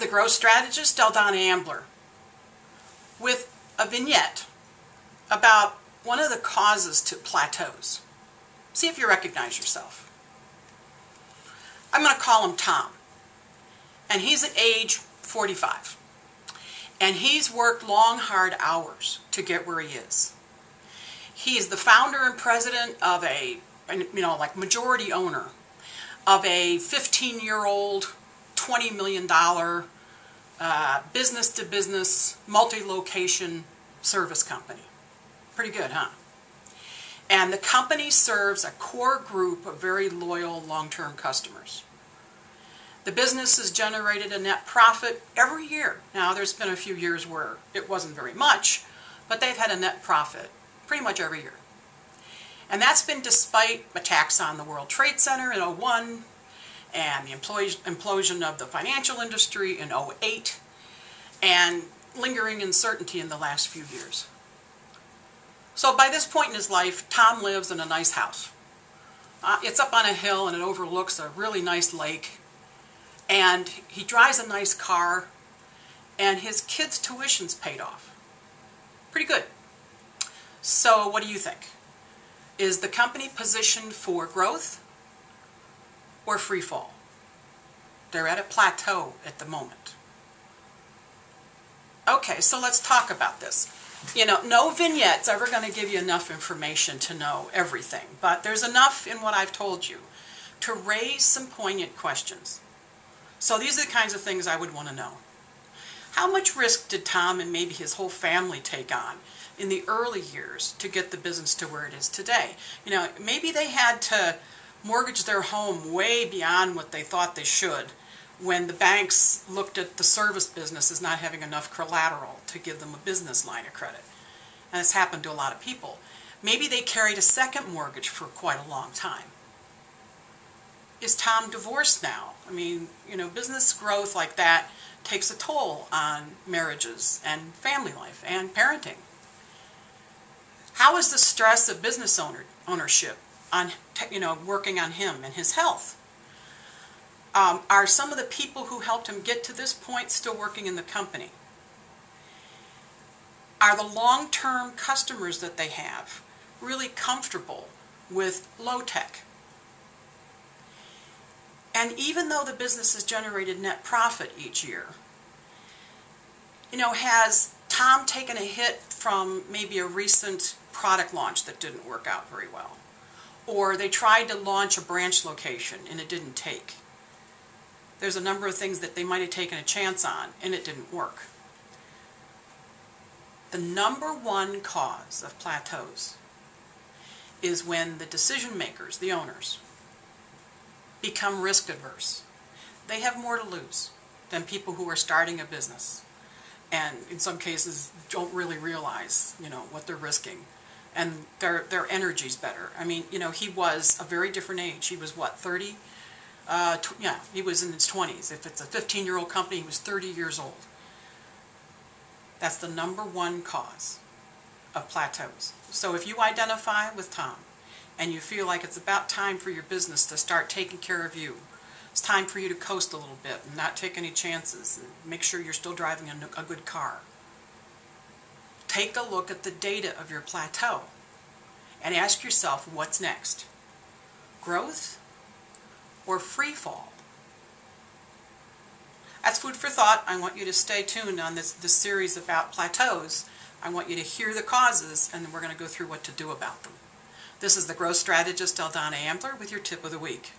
the growth strategist, Donna Ambler, with a vignette about one of the causes to plateaus. See if you recognize yourself. I'm going to call him Tom, and he's at age 45, and he's worked long, hard hours to get where he is. He's the founder and president of like majority owner of a 15-year-old, $20 million business-to-business, multi-location service company. Pretty good, huh? And the company serves a core group of very loyal long-term customers. The business has generated a net profit every year. Now, there's been a few years where it wasn't very much, but they've had a net profit pretty much every year. And that's been despite attacks on the World Trade Center in 2001, and the implosion of the financial industry in 2008, and lingering uncertainty in the last few years. So by this point in his life, Tom lives in a nice house. It's up on a hill and it overlooks a really nice lake. And he drives a nice car, and his kids' tuition's paid off. Pretty good. So what do you think? Is the company positioned for growth or free fall? They're at a plateau at the moment. Okay, so let's talk about this. You know, no vignette's ever going to give you enough information to know everything, but there's enough in what I've told you to raise some poignant questions. So these are the kinds of things I would want to know. How much risk did Tom and maybe his whole family take on in the early years to get the business to where it is today? You know, maybe they had to mortgage their home way beyond what they thought they should when the banks looked at the service business as not having enough collateral to give them a business line of credit. And it's happened to a lot of people. Maybe they carried a second mortgage for quite a long time. Is Tom divorced now? I mean, you know, business growth like that takes a toll on marriages and family life and parenting. How is the stress of business ownership on, working on him and his health? Are some of the people who helped him get to this point still working in the company? Are the long-term customers that they have really comfortable with low tech? And even though the business has generated net profit each year, has Tom taken a hit from maybe a recent product launch that didn't work out very well? Or they tried to launch a branch location and it didn't take. There's a number of things that they might have taken a chance on and it didn't work. The number one cause of plateaus is when the decision makers, the owners, become risk adverse. They have more to lose than people who are starting a business and in some cases don't really realize, what they're risking, and their energy's better. I mean, he was a very different age. He was what, 30? He was in his 20s. If it's a 15-year-old company, he was 30 years old. That's the number one cause of plateaus. So if you identify with Tom and you feel like it's about time for your business to start taking care of you, it's time for you to coast a little bit and not take any chances and make sure you're still driving a good car. Take a look at the data of your plateau and ask yourself, what's next? Growth or free fall? That's food for thought. I want you to stay tuned on this series about plateaus. I want you to hear the causes, and then we're going to go through what to do about them. This is the growth strategist, Donna Ambler, with your tip of the week.